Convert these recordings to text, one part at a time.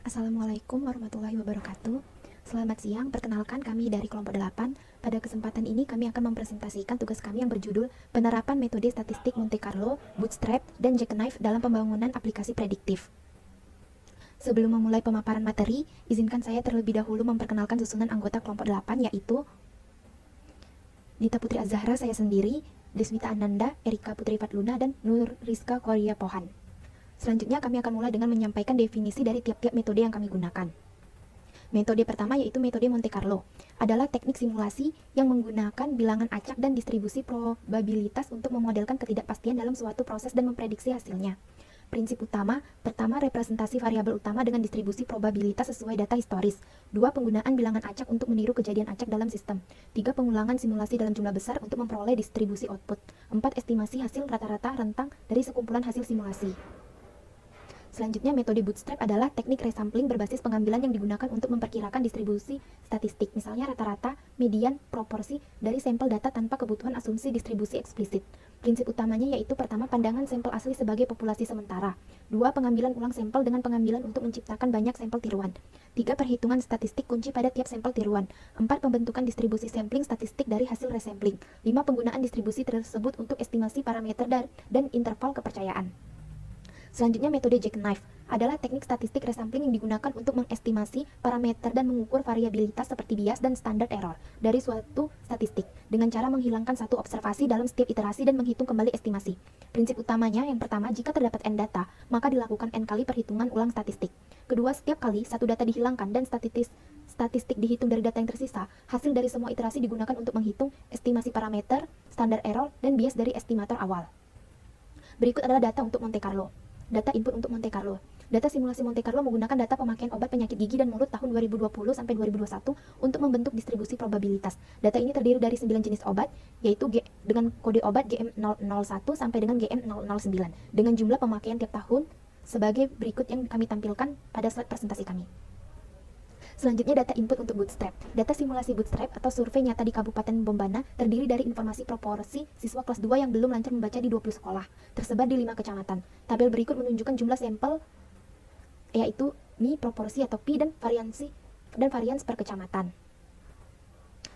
Assalamualaikum warahmatullahi wabarakatuh. Selamat siang, perkenalkan kami dari kelompok 8. Pada kesempatan ini kami akan mempresentasikan tugas kami yang berjudul Penerapan Metode Statistik Monte Carlo, Bootstrap, dan Jackknife dalam Pembangunan Aplikasi Prediktif. Sebelum memulai pemaparan materi, izinkan saya terlebih dahulu memperkenalkan susunan anggota kelompok 8, yaitu Dita Putri Azahra, saya sendiri, Deswita Ananda, Erika Putri Fatluna, dan Nur Rizka Korea Pohan. Selanjutnya kami akan mulai dengan menyampaikan definisi dari tiap-tiap metode yang kami gunakan. Metode pertama yaitu metode Monte Carlo, adalah teknik simulasi yang menggunakan bilangan acak dan distribusi probabilitas untuk memodelkan ketidakpastian dalam suatu proses dan memprediksi hasilnya. Prinsip utama, pertama representasi variabel utama dengan distribusi probabilitas sesuai data historis. 2. Penggunaan bilangan acak untuk meniru kejadian acak dalam sistem. 3. Pengulangan simulasi dalam jumlah besar untuk memperoleh distribusi output. 4. Estimasi hasil rata-rata rentang dari sekumpulan hasil simulasi. Selanjutnya, metode bootstrap adalah teknik resampling berbasis pengambilan yang digunakan untuk memperkirakan distribusi statistik, misalnya rata-rata, median, proporsi dari sampel data tanpa kebutuhan asumsi distribusi eksplisit. Prinsip utamanya yaitu pertama, pandangan sampel asli sebagai populasi sementara. 2. Pengambilan ulang sampel dengan pengambilan untuk menciptakan banyak sampel tiruan. 3. Perhitungan statistik kunci pada tiap sampel tiruan. 4. Pembentukan distribusi sampling statistik dari hasil resampling. 5. Penggunaan distribusi tersebut untuk estimasi parameter dan interval kepercayaan. Selanjutnya, metode Jackknife adalah teknik statistik resampling yang digunakan untuk mengestimasi parameter dan mengukur variabilitas seperti bias dan standard error dari suatu statistik dengan cara menghilangkan satu observasi dalam setiap iterasi dan menghitung kembali estimasi. Prinsip utamanya yang pertama, jika terdapat n data, maka dilakukan n kali perhitungan ulang statistik. Kedua, setiap kali satu data dihilangkan dan statistik dihitung dari data yang tersisa, hasil dari semua iterasi digunakan untuk menghitung estimasi parameter, standard error, dan bias dari estimator awal. Berikut adalah data untuk Monte Carlo. Data input untuk Monte Carlo. Data simulasi Monte Carlo menggunakan data pemakaian obat penyakit gigi dan mulut tahun 2020 sampai 2021 untuk membentuk distribusi probabilitas. Data ini terdiri dari 9 jenis obat, yaitu dengan kode obat GM001 sampai dengan GM009, dengan jumlah pemakaian tiap tahun sebagai berikut yang kami tampilkan pada slide presentasi kami. Selanjutnya, data input untuk Bootstrap. Data simulasi Bootstrap atau survei nyata di Kabupaten Bombana terdiri dari informasi proporsi siswa kelas 2 yang belum lancar membaca di 20 sekolah, tersebar di 5 kecamatan. Tabel berikut menunjukkan jumlah sampel, yaitu Mi, proporsi atau Pi, dan varians per kecamatan.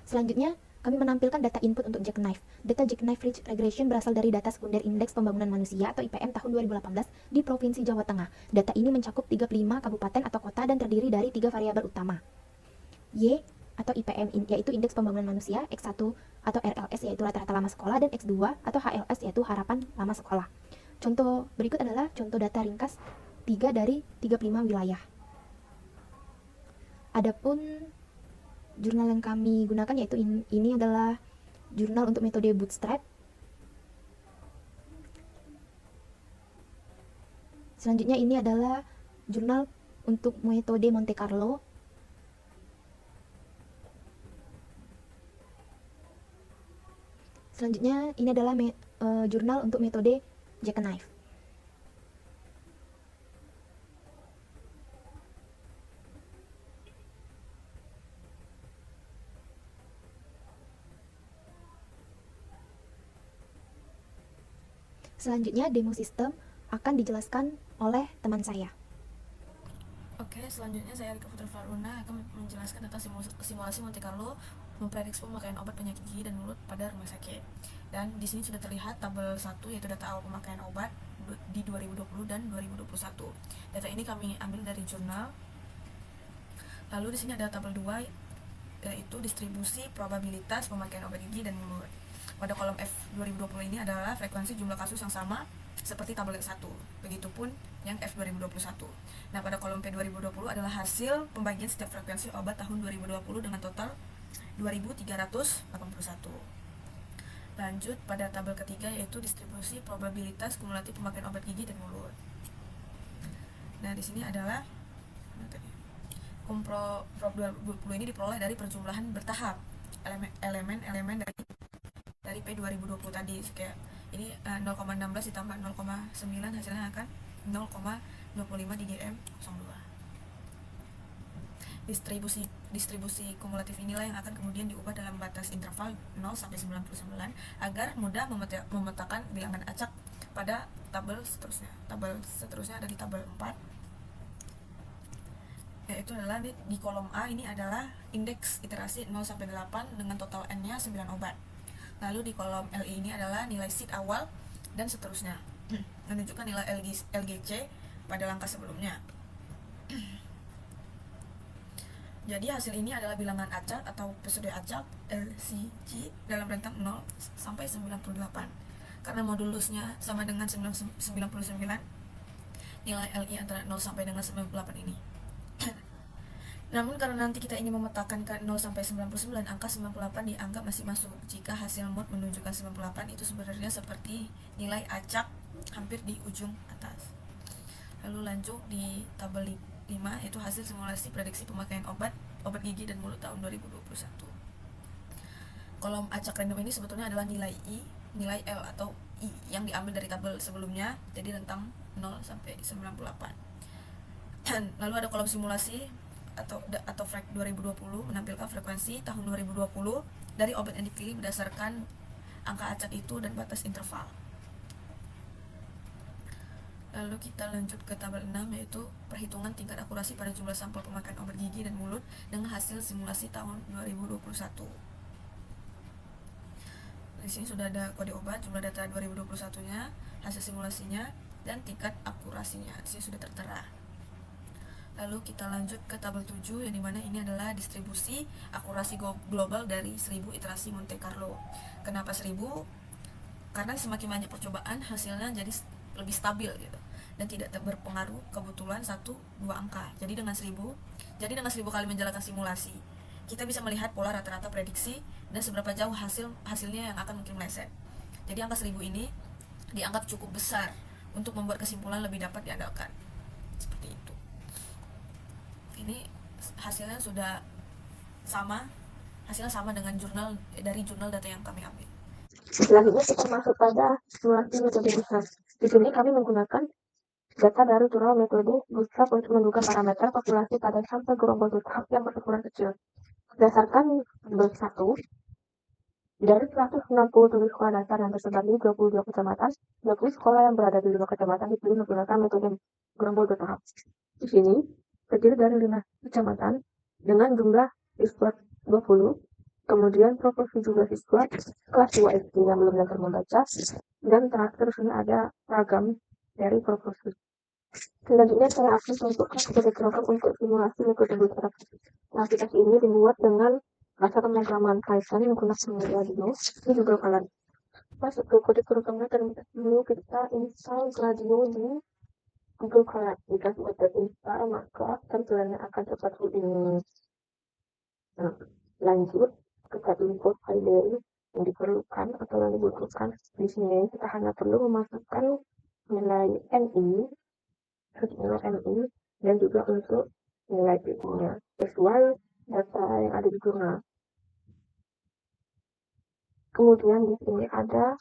Selanjutnya, kami menampilkan data input untuk Jackknife. Data Jackknife Ridge Regression berasal dari data sekunder Indeks Pembangunan Manusia atau IPM tahun 2018 di Provinsi Jawa Tengah. Data ini mencakup 35 kabupaten atau kota dan terdiri dari 3 variabel utama. Y atau IPM yaitu Indeks Pembangunan Manusia, X1 atau RLS yaitu rata-rata lama sekolah, dan X2 atau HLS yaitu harapan lama sekolah. Contoh berikut adalah contoh data ringkas 3 dari 35 wilayah. Adapun jurnal yang kami gunakan yaitu ini adalah jurnal untuk metode Bootstrap. Selanjutnya ini adalah jurnal untuk metode Monte Carlo. Selanjutnya ini adalah jurnal untuk metode Jackknife. Selanjutnya, demo sistem akan dijelaskan oleh teman saya. Oke, selanjutnya saya Erika Putri Faruna akan menjelaskan data simulasi Monte Carlo memprediksi pemakaian obat penyakit gigi dan mulut pada rumah sakit. Dan di sini sudah terlihat tabel 1 yaitu data awal pemakaian obat di 2020 dan 2021. Data ini kami ambil dari jurnal. Lalu di sini ada tabel 2 yaitu distribusi probabilitas pemakaian obat gigi dan mulut. Pada kolom F 2020 ini adalah frekuensi jumlah kasus yang sama seperti tabel 1. Begitupun yang F 2021. Nah, pada kolom P 2020 adalah hasil pembagian setiap frekuensi obat tahun 2020 dengan total 2.381. Lanjut pada tabel ketiga yaitu distribusi probabilitas kumulatif pemakaian obat gigi dan mulut. Nah, di sini adalah Prob 2020 ini diperoleh dari perjumlahan bertahap elemen-elemen dari P 2020 tadi, kayak ini 0,16 ditambah 0,9 hasilnya akan 0,25 di GM02. Distribusi kumulatif inilah yang akan kemudian diubah dalam batas interval 0 sampai 99 agar mudah memetakan bilangan acak pada tabel seterusnya. Tabel seterusnya ada di tabel 4. yaitu adalah di kolom A ini adalah indeks iterasi 0 sampai 8 dengan total N-nya 9 obat. Lalu di kolom LI ini adalah nilai seed awal dan seterusnya, menunjukkan nilai LGC pada langkah sebelumnya. Jadi hasil ini adalah bilangan acak atau episode acak LCG dalam rentang 0 sampai 98. Karena modulusnya sama dengan 99, nilai LI antara 0 sampai dengan 98 ini. Namun karena nanti kita ingin memetakan ke 0 sampai 99, angka 98 dianggap masih masuk. Jika hasil mod menunjukkan 98, itu sebenarnya seperti nilai acak hampir di ujung atas. Lalu lanjut di tabel 5, yaitu hasil simulasi prediksi pemakaian obat gigi dan mulut tahun 2021. Kolom acak random ini sebetulnya adalah nilai I, nilai L atau I yang diambil dari tabel sebelumnya, jadi rentang 0 sampai 98. Dan lalu ada kolom simulasi atau frek 2020 menampilkan frekuensi tahun 2020 dari obat yang dipilih berdasarkan angka acak itu dan batas interval. Lalu kita lanjut ke tabel 6, yaitu perhitungan tingkat akurasi pada jumlah sampel pemakaian obat gigi dan mulut dengan hasil simulasi tahun 2021. Di sini sudah ada kode obat, jumlah data 2021-nya, hasil simulasinya, dan tingkat akurasinya. Di sini sudah tertera. Lalu kita lanjut ke tabel 7, yang dimana ini adalah distribusi akurasi global dari 1000 iterasi Monte Carlo. Kenapa 1000? Karena semakin banyak percobaan, hasilnya jadi lebih stabil gitu, dan tidak berpengaruh kebetulan 1-2 angka. Jadi dengan 1000 kali menjalankan simulasi, kita bisa melihat pola rata-rata prediksi dan seberapa jauh hasilnya yang akan mungkin meleset. Jadi angka 1000 ini dianggap cukup besar untuk membuat kesimpulan lebih dapat diandalkan. Seperti itu. Ini hasilnya sama dengan jurnal data yang kami ambil. Selanjutnya kita masuk pada simulasi metode bootstrap. Di sini kami menggunakan data dari jurnal metode bootstrap untuk menduga parameter populasi pada sampel gerombol bootstrap yang berukuran kecil. Berdasarkan tabel 1, dari 167 sekolah dasar yang tersebar di 22 kecamatan, 20 sekolah yang berada di 5 kecamatan dipilih menggunakan metode gerombol bertahap. Di sini terdiri dari 5 kecamatan dengan jumlah siswa 20, kemudian proporsi jumlah siswa kelas 2 SD yang belum belajar membaca, dan terakhir sini ada ragam dari proporsi. Selanjutnya saya akan tunjukkan metode program untuk simulasi metode bootstrap. Aplikasi ini dibuat dengan bahasa pemrograman Python menggunakan Gladio. Ini juga kalian masuk ke kode programnya dan dulu kita install Gladio di Google Chrome. Jika sudah terinstall, maka tampilannya akan seperti ini. Nah, lanjut kita import file yang diperlukan atau yang dibutuhkan. Di sini kita hanya perlu memasukkan nilai NI, dan juga untuk nilai PT-nya sesuai data yang ada di jurnal. Kemudian di sini ada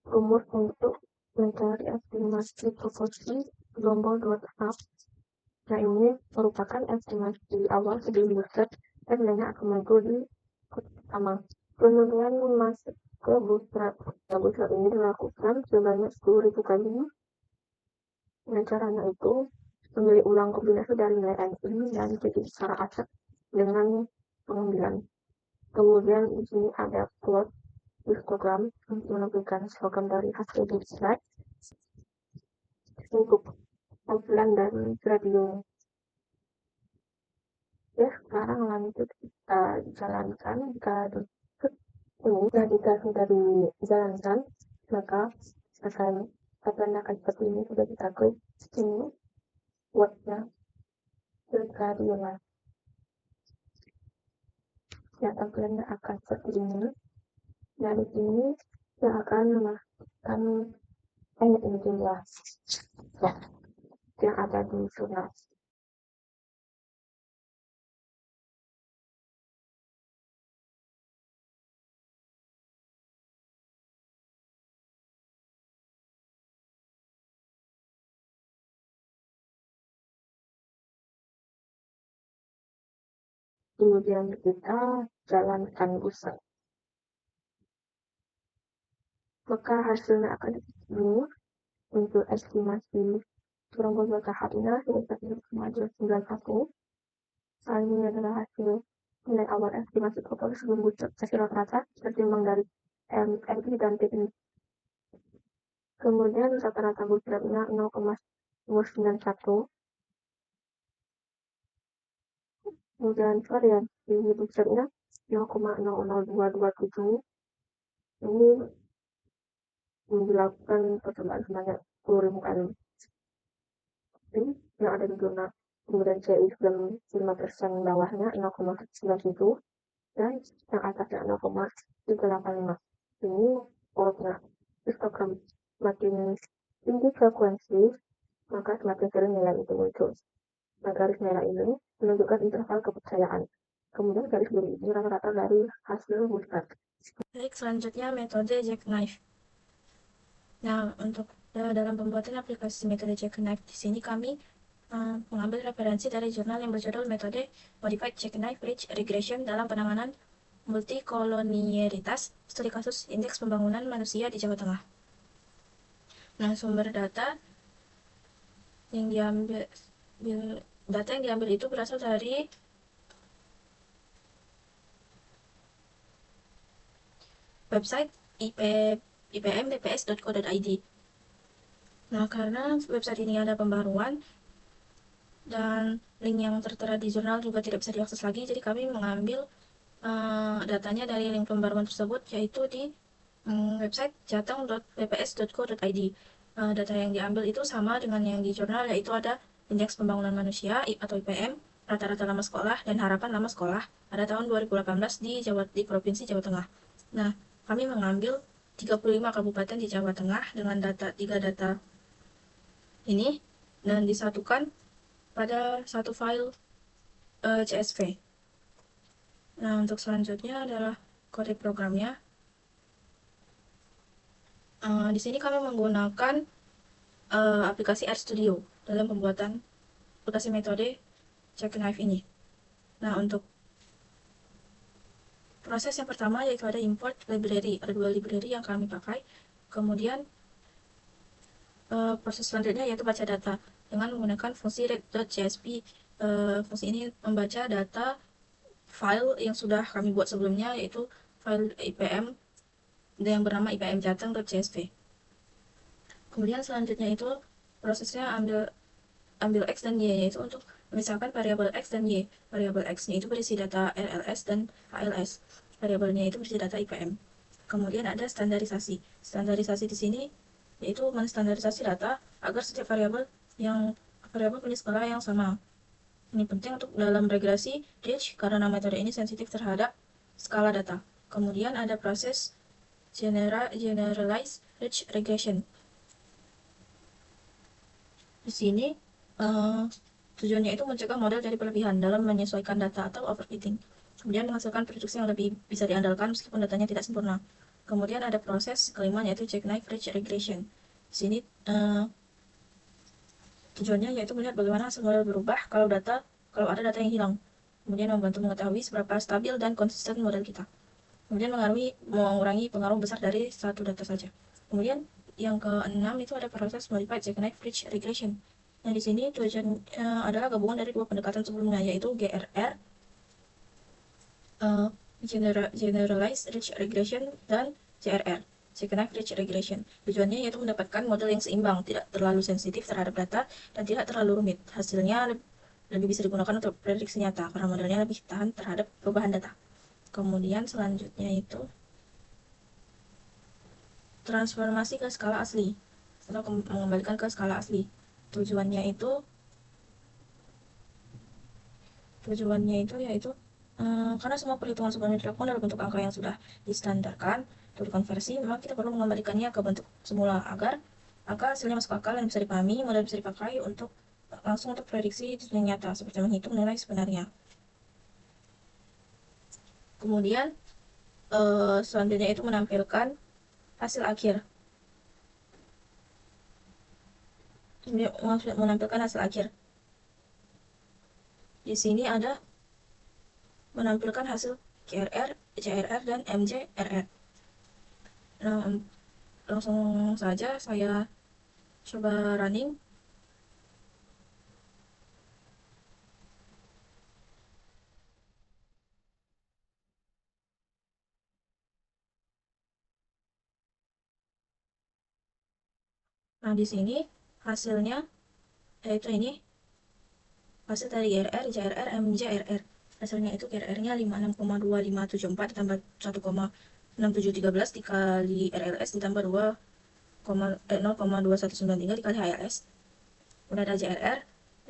rumus untuk mencari estimasi proporsi gelombol 2 tahap. Nah, ini merupakan estimasi awal sebelum bootstrap dan nilainya akan muncul di kotak pertama. Kemudian masuk ke bootstrap. Nah, bootstrap ini dilakukan sebanyak 10.000 kali. Nah, caranya itu memilih ulang kombinasi dari nilai NI dan jadi secara acak dengan pengambilan. Kemudian di sini ada plot histogram untuk menampilkan histogram dari hasil bootstrap untuk tampilan dari Gladio. Ya, sekarang lanjut kita jalankan. Jika sudah dijalankan, maka tampilan akan seperti ini. Sudah kita klik sini buatnya Gladio. Ya, tampilannya akan seperti ini. Nah, di sini saya akan memasukkan ini jumlah yang ada di jurnal. Kemudian kita jalankan bootstrap. Maka hasilnya akan diberi untuk estimasi gerombol 2 tahap ini adalah 1,291. Selain ini adalah hasil nilai awal estimasi total sebelum bootstrap hasil rata-rata tertimbang dari MI dan TI. Kemudian rata-rata bootstrapnya 0,291. Kemudian variasi bootstrapnya 0,00227. Ini dilakukan percobaan sebanyak 10.000 kali. Ini yang ada di zona. Kemudian CI 95% bawahnya 0,97 dan yang atasnya 0,385. Ini urutnya. Histogram semakin tinggi frekuensi, maka semakin sering nilai itu muncul. Nah, garis merah ini menunjukkan interval kepercayaan. Kemudian garis biru ini rata-rata dari hasil bootstrap. Baik, selanjutnya metode Jackknife. Nah, untuk dalam pembuatan aplikasi metode Jackknife di sini kami mengambil referensi dari jurnal yang berjudul Metode Modified Jackknife Ridge Regression dalam penanganan multikolonialitas studi kasus indeks pembangunan manusia di Jawa Tengah. Nah, sumber data yang diambil itu berasal dari website ipmbps.co.id. Nah, karena website ini ada pembaruan dan link yang tertera di jurnal juga tidak bisa diakses lagi, jadi kami mengambil datanya dari link pembaruan tersebut, yaitu di website jateng.bps.co.id. Data yang diambil itu sama dengan yang di jurnal, yaitu ada indeks pembangunan manusia atau IPM, rata-rata lama sekolah, dan harapan lama sekolah pada tahun 2018 di Provinsi Jawa Tengah. Nah, kami mengambil 35 kabupaten di Jawa Tengah dengan tiga data ini dan disatukan pada satu file CSV. Nah, untuk selanjutnya adalah kode programnya. Di sini kami menggunakan aplikasi RStudio dalam pembuatan aplikasi metode Jackknife ini. Nah, untuk proses yang pertama yaitu ada import library. Ada dua library yang kami pakai. Kemudian proses selanjutnya yaitu baca data dengan menggunakan fungsi read.jsp. Fungsi ini membaca data file yang sudah kami buat sebelumnya, yaitu file IPM yang bernama ipmjateng.csv. Kemudian selanjutnya itu prosesnya ambil X dan Y, yaitu untuk memisahkan variabel X dan Y. Variabel X-nya itu berisi data RLS dan ALS. Variabelnya itu berisi data IPM. Kemudian ada standarisasi. Standarisasi di sini yaitu menstandarisasi data agar setiap variabel punya skala yang sama. Ini penting untuk dalam regresi ridge karena metode ini sensitif terhadap skala data. Kemudian ada proses generalized ridge regression. Di sini tujuannya itu mencegah model dari berlebihan dalam menyesuaikan data atau overfitting. Kemudian menghasilkan prediksi yang lebih bisa diandalkan meskipun datanya tidak sempurna. Kemudian ada proses kelima yaitu Jackknife Ridge Regression. Di sini tujuannya yaitu melihat bagaimana hasil model berubah kalau ada data yang hilang. Kemudian membantu mengetahui seberapa stabil dan konsisten model kita. Kemudian mengurangi pengaruh besar dari satu data saja. Kemudian yang keenam itu ada proses Modified Jackknife Ridge Regression. Nah, di sini tujuan adalah gabungan dari dua pendekatan sebelumnya, yaitu GRR, Generalized Ridge Regression, dan JRR, Jackknife Ridge Regression. Tujuannya yaitu mendapatkan model yang seimbang, tidak terlalu sensitif terhadap data, dan tidak terlalu rumit. Hasilnya lebih bisa digunakan untuk prediksi nyata, karena modelnya lebih tahan terhadap perubahan data. Kemudian selanjutnya itu transformasi ke skala asli, atau mengembalikan ke skala asli. Tujuannya itu yaitu karena semua perhitungan sebelumnya dilakukan dalam bentuk angka yang sudah distandarkan untuk dikonversi, maka kita perlu mengembalikannya ke bentuk semula agar angka hasilnya masuk akal dan bisa dipahami, modal bisa dipakai langsung untuk prediksi di dunia nyata, seperti menghitung nilai sebenarnya. Kemudian selanjutnya itu menampilkan hasil akhir. Menampilkan hasil akhir. Di sini ada menampilkan hasil GRR, JRR, dan MJRR. Nah, langsung saja saya coba running. Nah, di sini hasilnya yaitu ini hasil dari GRR, JRR, MJRR. Hasilnya itu GRR-nya 56,2574 ditambah 1,6713 dikali RLS ditambah 0,2193 dikali HLS. Kemudian ada JRR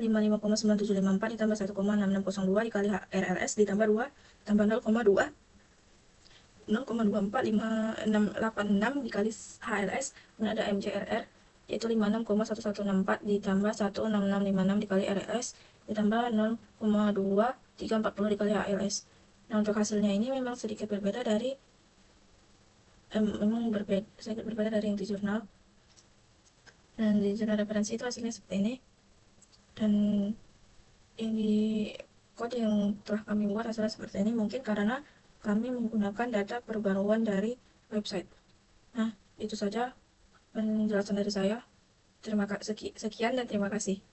55,9754 ditambah 1,6602 dikali RLS ditambah 2 tambah 0,245686 dikali HLS. Kemudian ada MJRR yaitu 56,1164 ditambah 16656 dikali RLS ditambah 0,2340 dikali HLS. Nah, untuk hasilnya ini memang sedikit berbeda dari sedikit berbeda dari yang di jurnal. Dan di jurnal referensi itu hasilnya seperti ini. Dan ini kode yang telah kami buat hasilnya seperti ini mungkin karena kami menggunakan data perbaruan dari website. Nah, itu saja penjelasan dari saya. Sekian dan terima kasih.